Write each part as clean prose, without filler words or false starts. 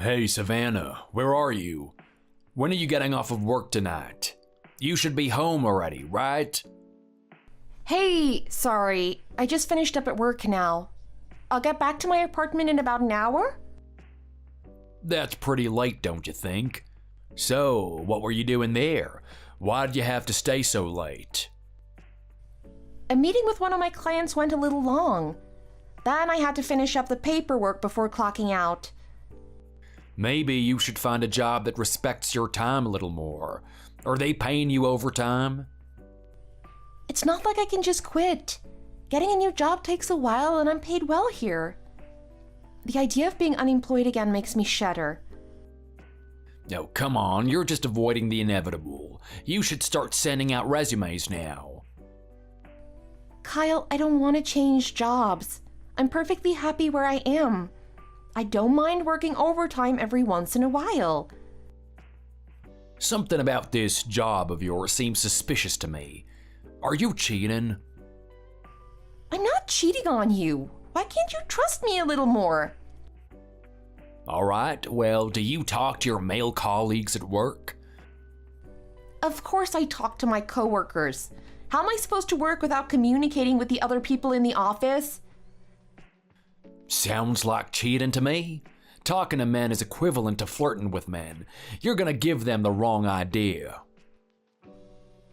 Hey, Savannah, where are you? When are you getting off of work tonight? You should be home already, right? Hey, sorry. I just finished up at work now. I'll get back to my apartment in about an hour? That's pretty late, don't you think? So, what were you doing there? Why did you have to stay so late? A meeting with one of my clients went a little long. Then I had to finish up the paperwork before clocking out. Maybe you should find a job that respects your time a little more. Are they paying you overtime? It's not like I can just quit. Getting a new job takes a while and I'm paid well here. The idea of being unemployed again makes me shudder. No, come on, you're just avoiding the inevitable. You should start sending out resumes now. Kyle, I don't want to change jobs. I'm perfectly happy where I am. I don't mind working overtime every once in a while. Something about this job of yours seems suspicious to me. Are you cheating? I'm not cheating on you. Why can't you trust me a little more? Alright, well, do you talk to your male colleagues at work? Of course I talk to my coworkers. How am I supposed to work without communicating with the other people in the office? Sounds like cheating to me. Talking to men is equivalent to flirting with men. You're gonna give them the wrong idea.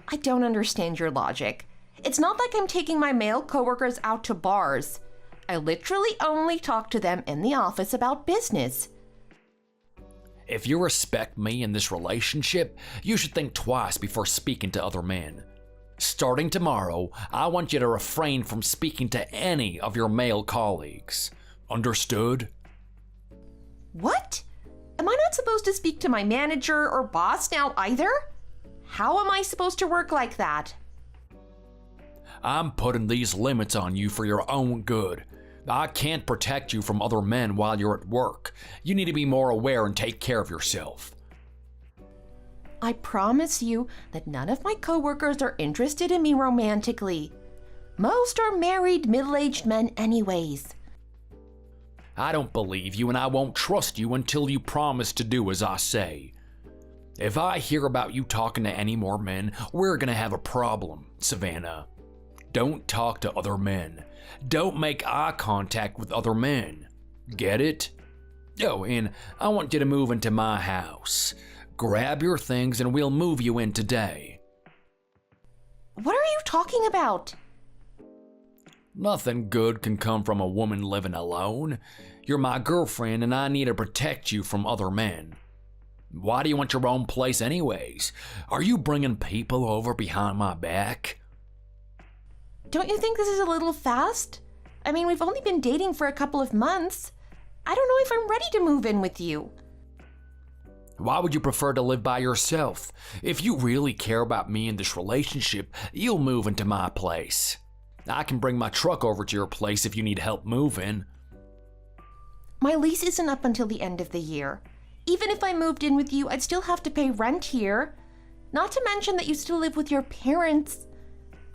I don't understand your logic. It's not like I'm taking my male coworkers out to bars. I literally only talk to them in the office about business. If you respect me in this relationship, you should think twice before speaking to other men. Starting tomorrow, I want you to refrain from speaking to any of your male colleagues. Understood? What? Am I not supposed to speak to my manager or boss now either? How am I supposed to work like that? I'm putting these limits on you for your own good. I can't protect you from other men while you're at work. You need to be more aware and take care of yourself. I promise you that none of my coworkers are interested in me romantically. Most are married, middle-aged men anyways. I don't believe you and I won't trust you until you promise to do as I say. If I hear about you talking to any more men, we're gonna have a problem, Savannah. Don't talk to other men. Don't make eye contact with other men. Get it? Oh, and I want you to move into my house. Grab your things and we'll move you in today. What are you talking about? Nothing good can come from a woman living alone. You're my girlfriend and I need to protect you from other men. Why do you want your own place anyways? Are you bringing people over behind my back? Don't you think this is a little fast? I mean, we've only been dating for a couple of months. I don't know if I'm ready to move in with you. Why would you prefer to live by yourself? If you really care about me and this relationship, you'll move into my place. I can bring my truck over to your place if you need help moving. My lease isn't up until the end of the year. Even if I moved in with you, I'd still have to pay rent here. Not to mention that you still live with your parents.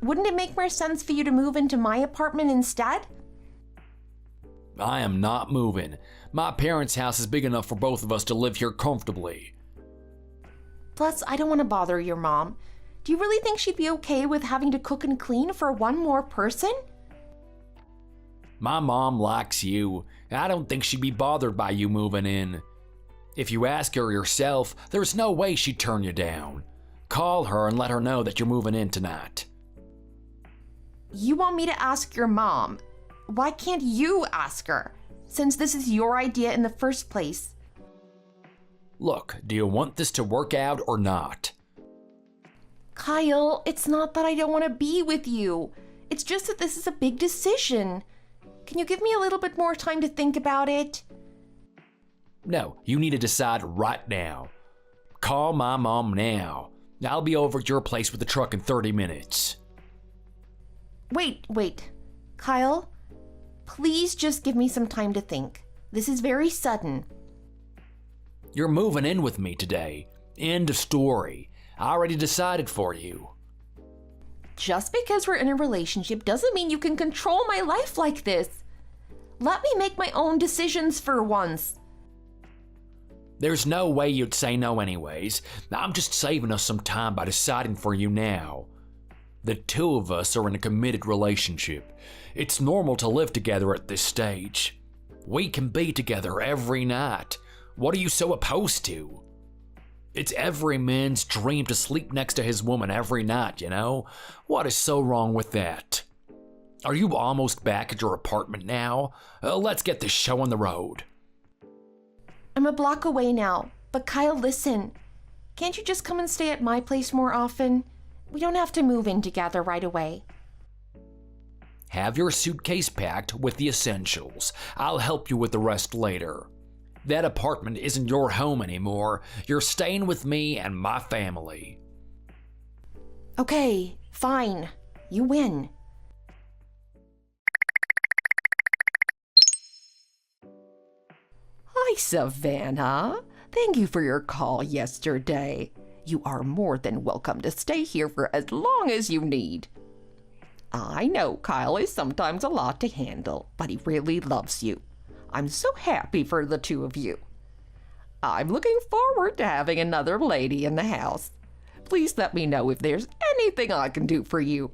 Wouldn't it make more sense for you to move into my apartment instead? I am not moving. My parents' house is big enough for both of us to live here comfortably. Plus, I don't want to bother your mom. Do you really think she'd be okay with having to cook and clean for one more person? My mom likes you. I don't think she'd be bothered by you moving in. If you ask her yourself, there's no way she'd turn you down. Call her and let her know that you're moving in tonight. You want me to ask your mom? Why can't you ask her, since this is your idea in the first place? Look, do you want this to work out or not? Kyle, it's not that I don't want to be with you. It's just that this is a big decision. Can you give me a little bit more time to think about it? No, you need to decide right now. Call my mom now. I'll be over at your place with the truck in 30 minutes. Wait. Kyle, please just give me some time to think. This is very sudden. You're moving in with me today. End of story. I already decided for you. Just because we're in a relationship doesn't mean you can control my life like this. Let me make my own decisions for once. There's no way you'd say no anyways. I'm just saving us some time by deciding for you now. The two of us are in a committed relationship. It's normal to live together at this stage. We can be together every night. What are you so opposed to? It's every man's dream to sleep next to his woman every night, you know? What is so wrong with that? Are you almost back at your apartment now? Let's get this show on the road. I'm a block away now, but Kyle, listen. Can't you just come and stay at my place more often? We don't have to move in together right away. Have your suitcase packed with the essentials. I'll help you with the rest later. That apartment isn't your home anymore. You're staying with me and my family. Okay, fine. You win. Hi, Savannah. Thank you for your call yesterday. You are more than welcome to stay here for as long as you need. I know Kyle is sometimes a lot to handle, but he really loves you. I'm so happy for the two of you. I'm looking forward to having another lady in the house. Please let me know if there's anything I can do for you.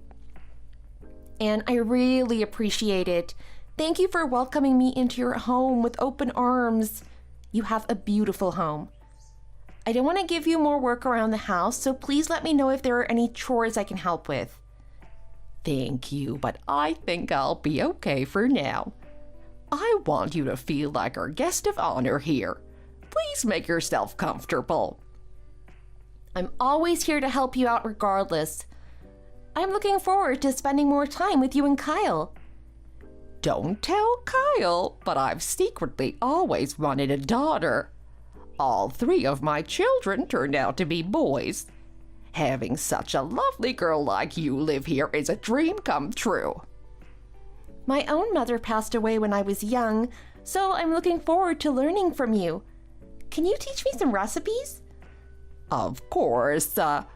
And I really appreciate it. Thank you for welcoming me into your home with open arms. You have a beautiful home. I don't want to give you more work around the house, so please let me know if there are any chores I can help with. Thank you, but I think I'll be okay for now. I want you to feel like our guest of honor here. Please make yourself comfortable. I'm always here to help you out regardless. I'm looking forward to spending more time with you and Kyle. Don't tell Kyle, but I've secretly always wanted a daughter. All three of my children turned out to be boys. Having such a lovely girl like you live here is a dream come true. My own mother passed away when I was young, so I'm looking forward to learning from you. Can you teach me some recipes? Of course, I'll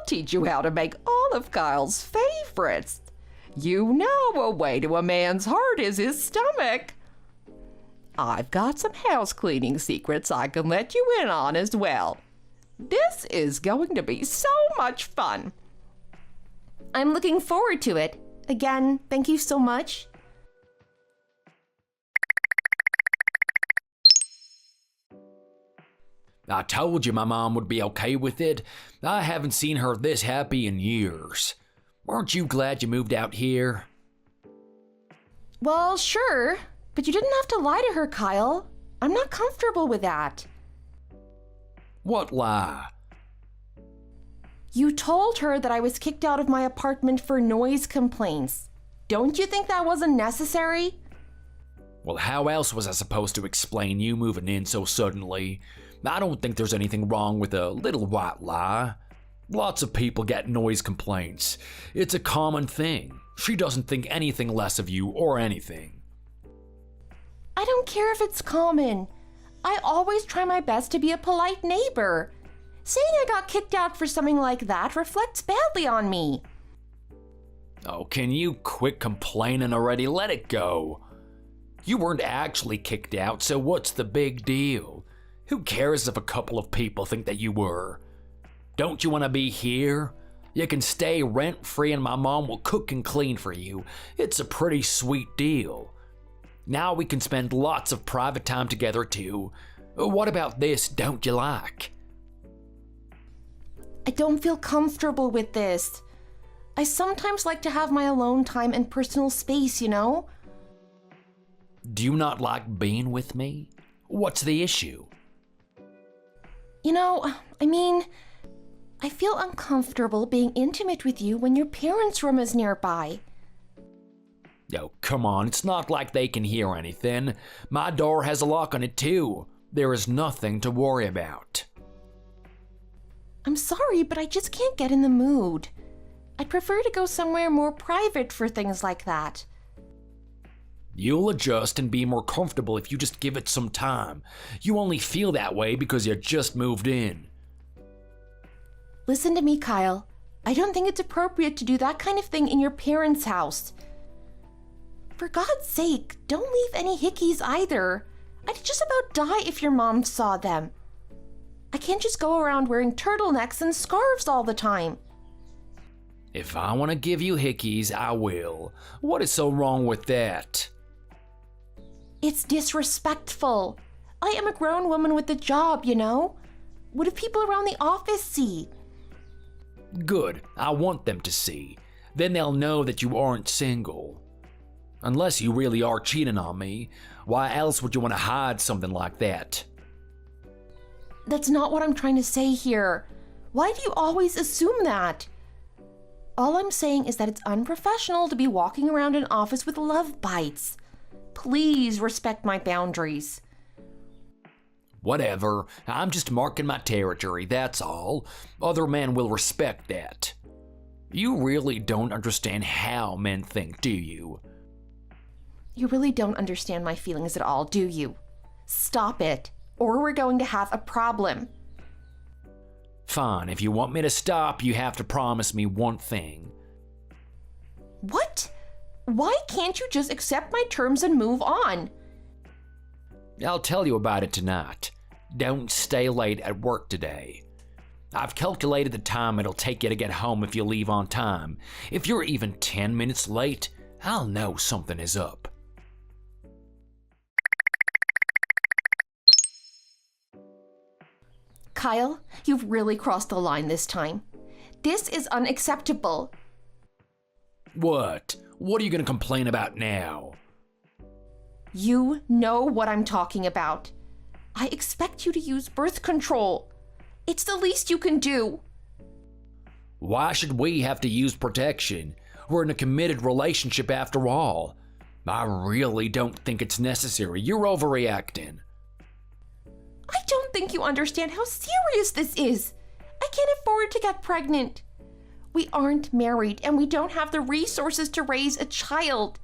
teach you how to make all of Kyle's favorites. You know a way to a man's heart is his stomach. I've got some house cleaning secrets I can let you in on as well. This is going to be so much fun. I'm looking forward to it. Again, thank you so much. I told you my mom would be okay with it. I haven't seen her this happy in years. Aren't you glad you moved out here? Well, sure, but you didn't have to lie to her, Kyle. I'm not comfortable with that. What lie? You told her that I was kicked out of my apartment for noise complaints. Don't you think that wasn't necessary? Well, how else was I supposed to explain you moving in so suddenly? I don't think there's anything wrong with a little white lie. Lots of people get noise complaints. It's a common thing. She doesn't think anything less of you or anything. I don't care if it's common. I always try my best to be a polite neighbor. Saying I got kicked out for something like that reflects badly on me. Oh, can you quit complaining already? Let it go. You weren't actually kicked out, so what's the big deal? Who cares if a couple of people think that you were? Don't you want to be here? You can stay rent-free and my mom will cook and clean for you. It's a pretty sweet deal. Now we can spend lots of private time together too. What about this don't you like? I don't feel comfortable with this. I sometimes like to have my alone time and personal space, you know? Do you not like being with me? What's the issue? You know, I feel uncomfortable being intimate with you when your parents' room is nearby. Oh, come on, it's not like they can hear anything. My door has a lock on it too. There is nothing to worry about. I'm sorry, but I just can't get in the mood. I'd prefer to go somewhere more private for things like that. You'll adjust and be more comfortable if you just give it some time. You only feel that way because you just moved in. Listen to me, Kyle. I don't think it's appropriate to do that kind of thing in your parents' house. For God's sake, don't leave any hickeys either. I'd just about die if your mom saw them. I can't just go around wearing turtlenecks and scarves all the time. If I want to give you hickeys, I will. What is so wrong with that? It's disrespectful. I am a grown woman with a job, you know? What do people around the office see? Good, I want them to see. Then they'll know that you aren't single. Unless you really are cheating on me, why else would you want to hide something like that? That's not what I'm trying to say here. Why do you always assume that? All I'm saying is that it's unprofessional to be walking around an office with love bites. Please respect my boundaries. Whatever, I'm just marking my territory, that's all. Other men will respect that. You really don't understand how men think, do you? You really don't understand my feelings at all, do you? Stop it, or we're going to have a problem. Fine, if you want me to stop, you have to promise me one thing. What? Why can't you just accept my terms and move on? I'll tell you about it tonight. Don't stay late at work today. I've calculated the time it'll take you to get home if you leave on time. If you're even 10 minutes late, I'll know something is up. Kyle, you've really crossed the line this time. This is unacceptable. What? What are you gonna complain about now? You know what I'm talking about. I expect you to use birth control. It's the least you can do. Why should we have to use protection? We're in a committed relationship after all. I really don't think it's necessary. You're overreacting. I don't think you understand how serious this is. I can't afford to get pregnant. We aren't married and we don't have the resources to raise a child.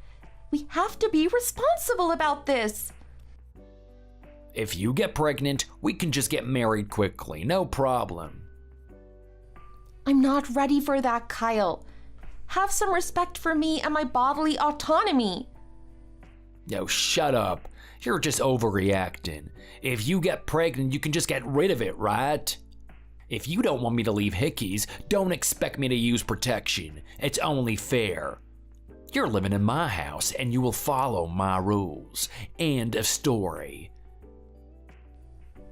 We have to be responsible about this. If you get pregnant, we can just get married quickly, no problem. I'm not ready for that, Kyle. Have some respect for me and my bodily autonomy. No, shut up. You're just overreacting. If you get pregnant, you can just get rid of it, right? If you don't want me to leave hickeys, don't expect me to use protection. It's only fair. You're living in my house and you will follow my rules. End of story.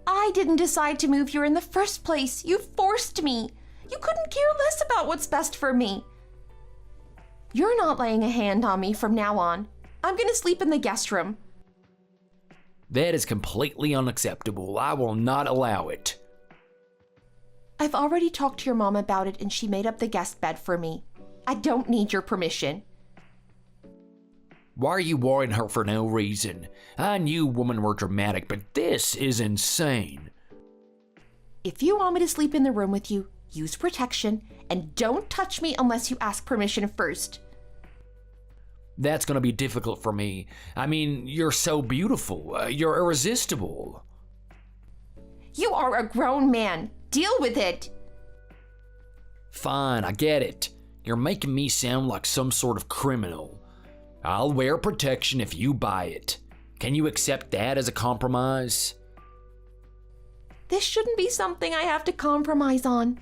I didn't decide to move here in the first place. You forced me. You couldn't care less about what's best for me. You're not laying a hand on me from now on. I'm gonna sleep in the guest room. That is completely unacceptable. I will not allow it. I've already talked to your mom about it and she made up the guest bed for me. I don't need your permission. Why are you worrying her for no reason? I knew women were dramatic, but this is insane. If you want me to sleep in the room with you, use protection and don't touch me unless you ask permission first. That's gonna be difficult for me. I mean, you're so beautiful. You're irresistible. You are a grown man. Deal with it. Fine, I get it. You're making me sound like some sort of criminal. I'll wear protection if you buy it. Can you accept that as a compromise? This shouldn't be something I have to compromise on.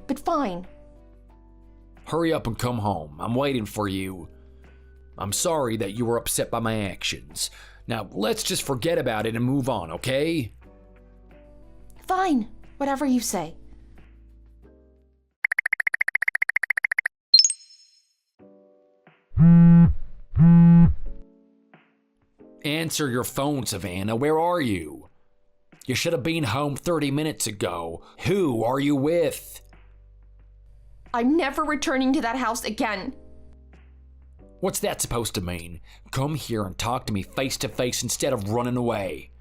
But fine. Hurry up and come home. I'm waiting for you. I'm sorry that you were upset by my actions. Now, let's just forget about it and move on, okay? Fine. Whatever you say. Answer your phone, Savannah. Where are you? You should have been home 30 minutes ago. Who are you with? I'm never returning to that house again. What's that supposed to mean? Come here and talk to me face to face instead of running away.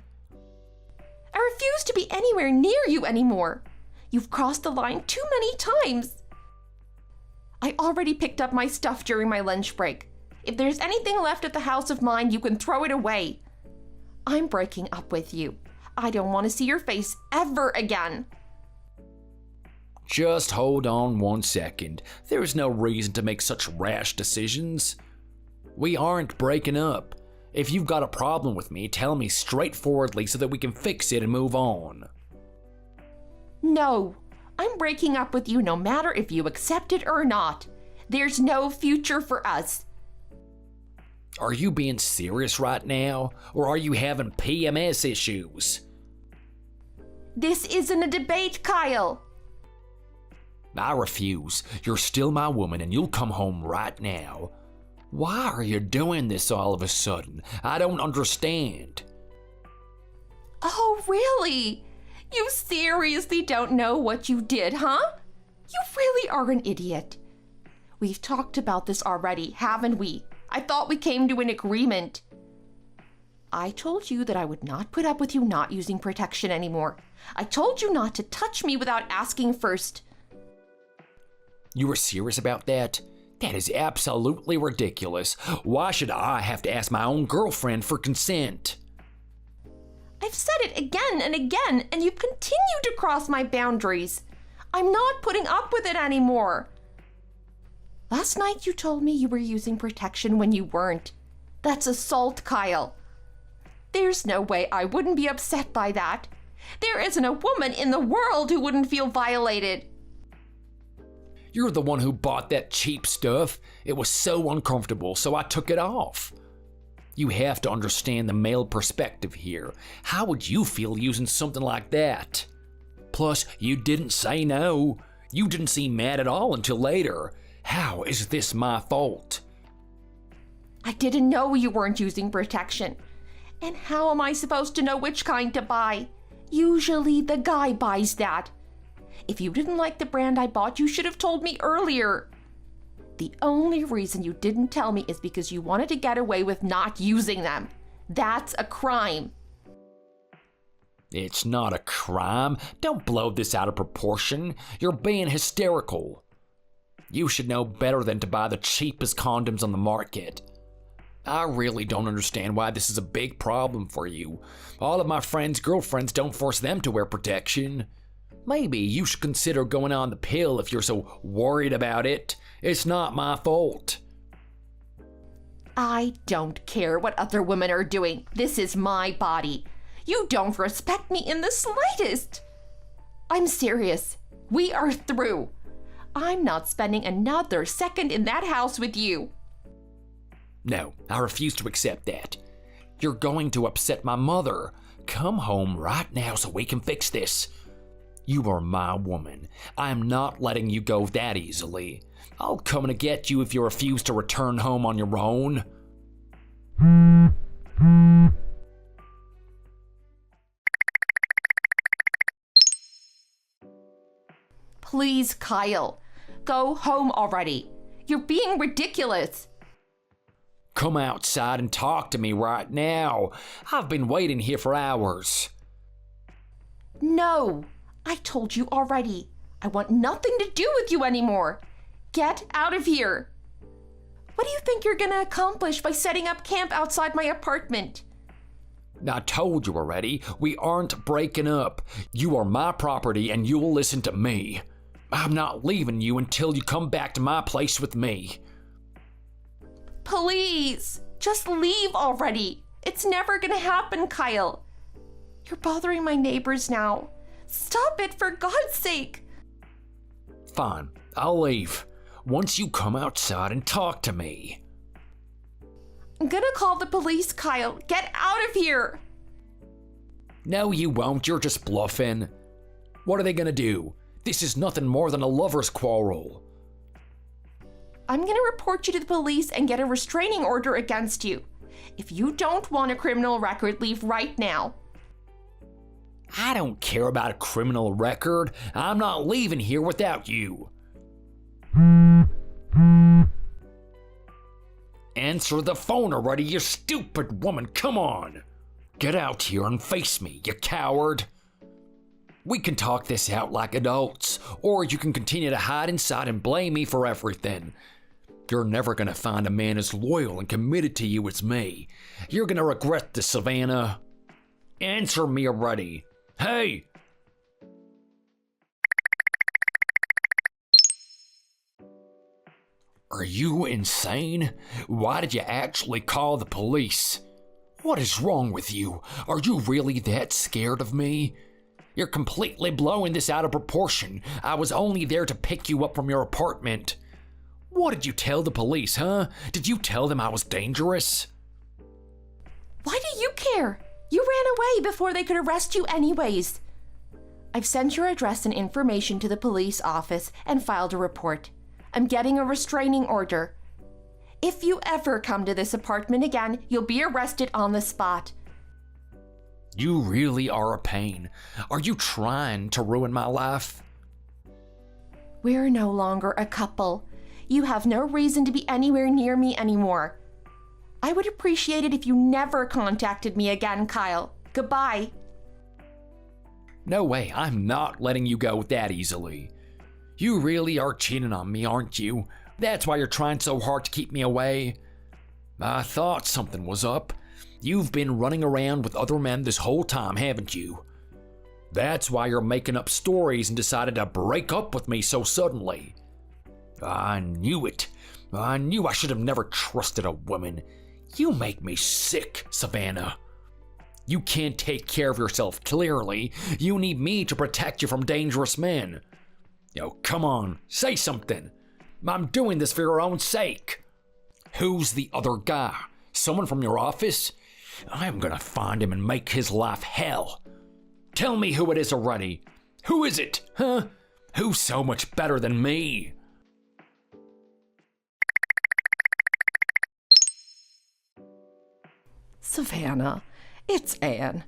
I refuse to be anywhere near you anymore. You've crossed the line too many times. I already picked up my stuff during my lunch break. If there's anything left at the house of mine, you can throw it away. I'm breaking up with you. I don't want to see your face ever again. Just hold on 1 second. There's no reason to make such rash decisions. We aren't breaking up. If you've got a problem with me, tell me straightforwardly so that we can fix it and move on. No, I'm breaking up with you no matter if you accept it or not. There's no future for us. Are you being serious right now, or are you having PMS issues? This isn't a debate, Kyle. I refuse. You're still my woman and you'll come home right now. Why are you doing this all of a sudden? I don't understand. Oh, really? You seriously don't know what you did, huh? You really are an idiot. We've talked about this already, haven't we? I thought we came to an agreement. I told you that I would not put up with you not using protection anymore. I told you not to touch me without asking first. You were serious about that? That is absolutely ridiculous. Why should I have to ask my own girlfriend for consent? I've said it again and again, and you've continued to cross my boundaries. I'm not putting up with it anymore. Last night you told me you were using protection when you weren't. That's assault, Kyle. There's no way I wouldn't be upset by that. There isn't a woman in the world who wouldn't feel violated. You're the one who bought that cheap stuff. It was so uncomfortable, so I took it off. You have to understand the male perspective here. How would you feel using something like that? Plus, you didn't say no. You didn't seem mad at all until later. How is this my fault? I didn't know you weren't using protection. And how am I supposed to know which kind to buy? Usually the guy buys that. If you didn't like the brand I bought, you should have told me earlier. The only reason you didn't tell me is because you wanted to get away with not using them. That's a crime. It's not a crime. Don't blow this out of proportion. You're being hysterical. You should know better than to buy the cheapest condoms on the market. I really don't understand why this is a big problem for you. All of my friends' girlfriends don't force them to wear protection. Maybe you should consider going on the pill if you're so worried about it. It's not my fault. I don't care what other women are doing. This is my body. You don't respect me in the slightest. I'm serious. We are through. I'm not spending another second in that house with you. No, I refuse to accept that. You're going to upset my mother. Come home right now so we can fix this. You are my woman. I'm not letting you go that easily. I'll come and get you if you refuse to return home on your own. Please, Kyle, go home already. You're being ridiculous. Come outside and talk to me right now. I've been waiting here for hours. No, I told you already. I want nothing to do with you anymore. Get out of here. What do you think you're gonna accomplish by setting up camp outside my apartment? I told you already, we aren't breaking up. You are my property and you'll listen to me. I'm not leaving you until you come back to my place with me. Please, just leave already. It's never gonna happen, Kyle. You're bothering my neighbors now. Stop it, for God's sake. Fine, I'll leave. Once you come outside and talk to me. I'm gonna call the police, Kyle. Get out of here. No, you won't. You're just bluffing. What are they gonna do? This is nothing more than a lover's quarrel. I'm gonna report you to the police and get a restraining order against you. If you don't want a criminal record, leave right now. I don't care about a criminal record. I'm not leaving here without you. Answer the phone already, you stupid woman. Come on. Get out here and face me, you coward. We can talk this out like adults, or you can continue to hide inside and blame me for everything. You're never gonna find a man as loyal and committed to you as me. You're gonna regret this, Savannah. Answer me already. Hey! Are you insane? Why did you actually call the police? What is wrong with you? Are you really that scared of me? You're completely blowing this out of proportion. I was only there to pick you up from your apartment. What did you tell the police, huh? Did you tell them I was dangerous? Why do you care? You ran away before they could arrest you anyways. I've sent your address and information to the police office and filed a report. I'm getting a restraining order. If you ever come to this apartment again, you'll be arrested on the spot. You really are a pain. Are you trying to ruin my life? We're no longer a couple. You have no reason to be anywhere near me anymore. I would appreciate it if you never contacted me again, Kyle. Goodbye. No way, I'm not letting you go that easily. You really are cheating on me, aren't you? That's why you're trying so hard to keep me away. I thought something was up. You've been running around with other men this whole time, haven't you? That's why you're making up stories and decided to break up with me so suddenly. I knew it. I knew I should have never trusted a woman. You make me sick, Savannah. You can't take care of yourself clearly. You need me to protect you from dangerous men. Yo, come on, say something. I'm doing this for your own sake. Who's the other guy? Someone from your office? I'm gonna find him and make his life hell. Tell me who it is already. Who is it, huh? Who's so much better than me? Savannah, it's Anne.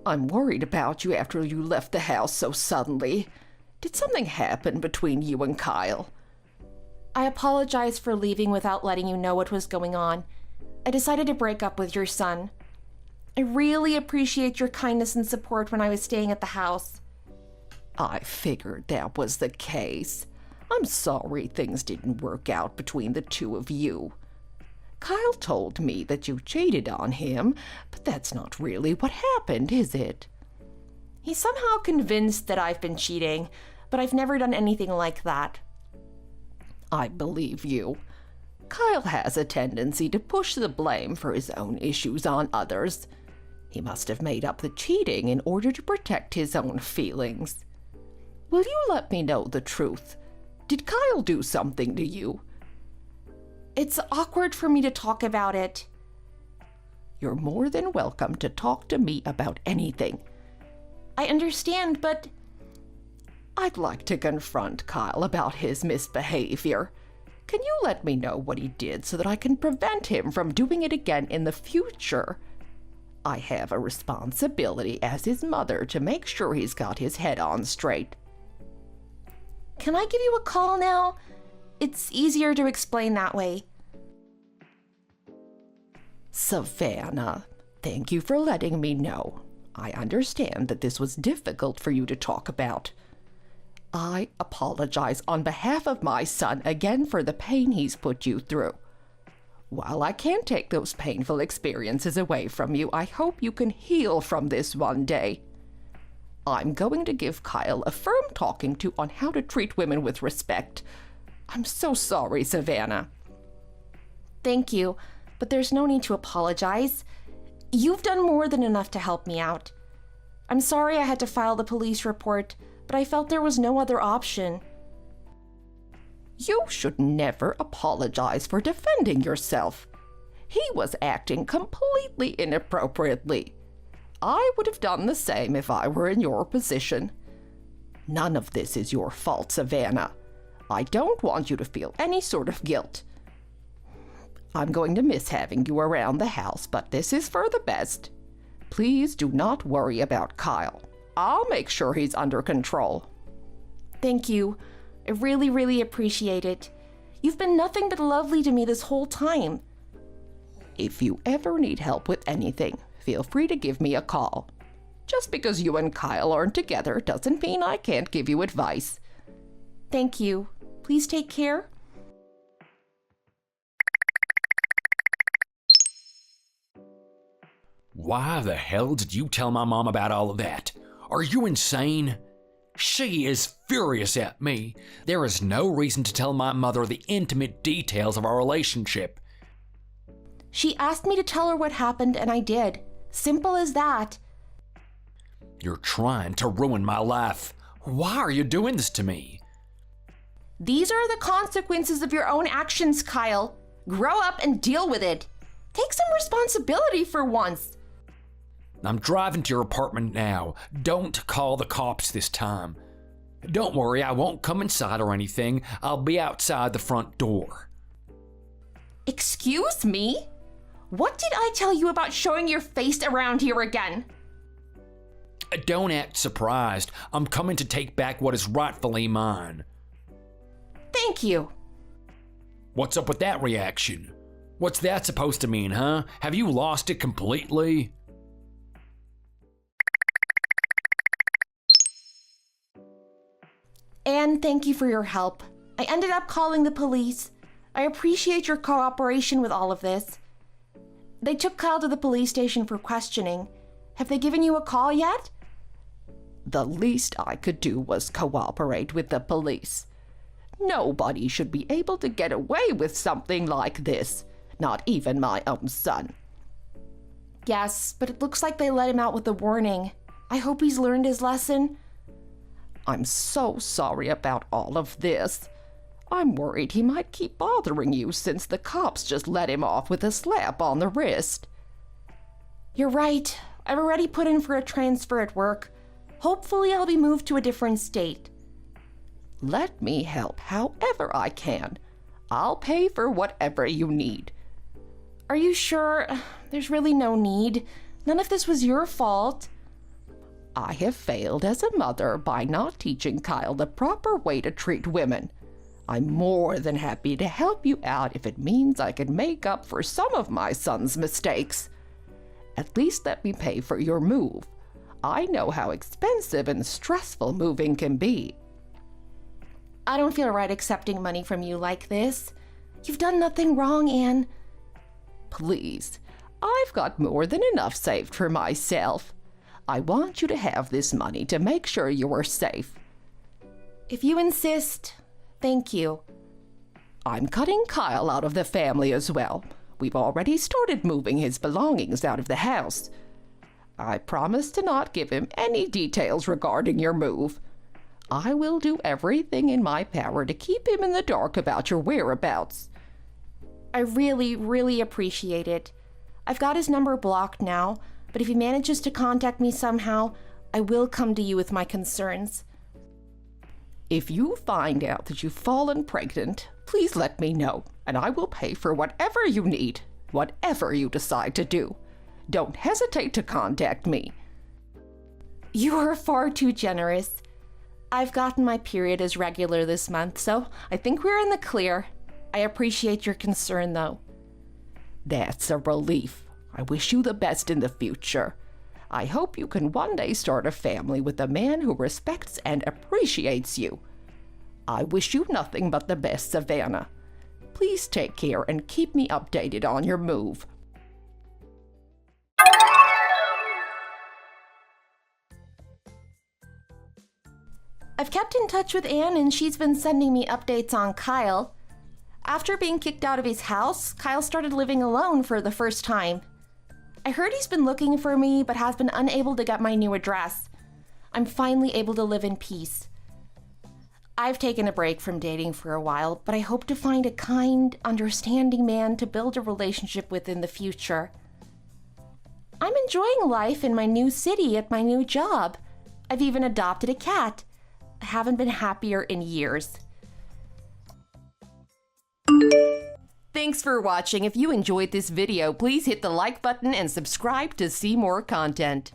I'm worried about you after you left the house so suddenly. Did something happen between you and Kyle? I apologize for leaving without letting you know what was going on. I decided to break up with your son. I really appreciate your kindness and support when I was staying at the house. I figured that was the case. I'm sorry things didn't work out between the two of you. Kyle told me that you cheated on him, but that's not really what happened, is it? He's somehow convinced that I've been cheating, but I've never done anything like that. I believe you. Kyle has a tendency to push the blame for his own issues on others. He must have made up the cheating in order to protect his own feelings. Will you let me know the truth? Did Kyle do something to you? It's awkward for me to talk about it. You're more than welcome to talk to me about anything. I understand, but I'd like to confront Kyle about his misbehavior. Can you let me know what he did so that I can prevent him from doing it again in the future? I have a responsibility as his mother to make sure he's got his head on straight. Can I give you a call now? It's easier to explain that way. Savannah, thank you for letting me know. I understand that this was difficult for you to talk about. I apologize on behalf of my son again for the pain he's put you through. While I can't take those painful experiences away from you, I hope you can heal from this one day. I'm going to give Kyle a firm talking to on how to treat women with respect. I'm so sorry, Savannah. Thank you, but there's no need to apologize. You've done more than enough to help me out. I'm sorry I had to file the police report, but I felt there was no other option. You should never apologize for defending yourself. He was acting completely inappropriately. I would have done the same if I were in your position. None of this is your fault, Savannah. I don't want you to feel any sort of guilt. I'm going to miss having you around the house, but this is for the best. Please do not worry about Kyle. I'll make sure he's under control. Thank you. I really, really appreciate it. You've been nothing but lovely to me this whole time. If you ever need help with anything, feel free to give me a call. Just because you and Kyle aren't together doesn't mean I can't give you advice. Thank you. Please take care. Why the hell did you tell my mom about all of that? Are you insane? She is furious at me. There is no reason to tell my mother the intimate details of our relationship. She asked me to tell her what happened, and I did. Simple as that. You're trying to ruin my life. Why are you doing this to me? These are the consequences of your own actions, Kyle. Grow up and deal with it. Take some responsibility for once. I'm driving to your apartment now. Don't call the cops this time. Don't worry, I won't come inside or anything. I'll be outside the front door. Excuse me? What did I tell you about showing your face around here again? Don't act surprised. I'm coming to take back what is rightfully mine. Thank you. What's up with that reaction? What's that supposed to mean, huh? Have you lost it completely? Anne, thank you for your help. I ended up calling the police. I appreciate your cooperation with all of this. They took Kyle to the police station for questioning. Have they given you a call yet? The least I could do was cooperate with the police. Nobody should be able to get away with something like this, not even my own son. Yes, but it looks like they let him out with a warning. I hope he's learned his lesson. I'm so sorry about all of this. I'm worried he might keep bothering you since the cops just let him off with a slap on the wrist. You're right. I've already put in for a transfer at work. Hopefully I'll be moved to a different state. Let me help however I can. I'll pay for whatever you need. Are you sure? There's really no need. None of this was your fault. I have failed as a mother by not teaching Kyle the proper way to treat women. I'm more than happy to help you out if it means I can make up for some of my son's mistakes. At least let me pay for your move. I know how expensive and stressful moving can be. I don't feel right accepting money from you like this. You've done nothing wrong, Anne. Please, I've got more than enough saved for myself. I want you to have this money to make sure you are safe. If you insist, thank you. I'm cutting Kyle out of the family as well. We've already started moving his belongings out of the house. I promise to not give him any details regarding your move. I will do everything in my power to keep him in the dark about your whereabouts. I really, really appreciate it. I've got his number blocked now, but if he manages to contact me somehow, I will come to you with my concerns. If you find out that you've fallen pregnant, please let me know, and I will pay for whatever you need, whatever you decide to do. Don't hesitate to contact me. You are far too generous. I've gotten my period as regular this month, so I think we're in the clear. I appreciate your concern, though. That's a relief. I wish you the best in the future. I hope you can one day start a family with a man who respects and appreciates you. I wish you nothing but the best, Savannah. Please take care and keep me updated on your move. I've kept in touch with Anne and she's been sending me updates on Kyle. After being kicked out of his house, Kyle started living alone for the first time. I heard he's been looking for me but has been unable to get my new address. I'm finally able to live in peace. I've taken a break from dating for a while, but I hope to find a kind, understanding man to build a relationship with in the future. I'm enjoying life in my new city at my new job. I've even adopted a cat. I haven't been happier in years. Thanks for watching. If you enjoyed this video, please hit the like button and subscribe to see more content.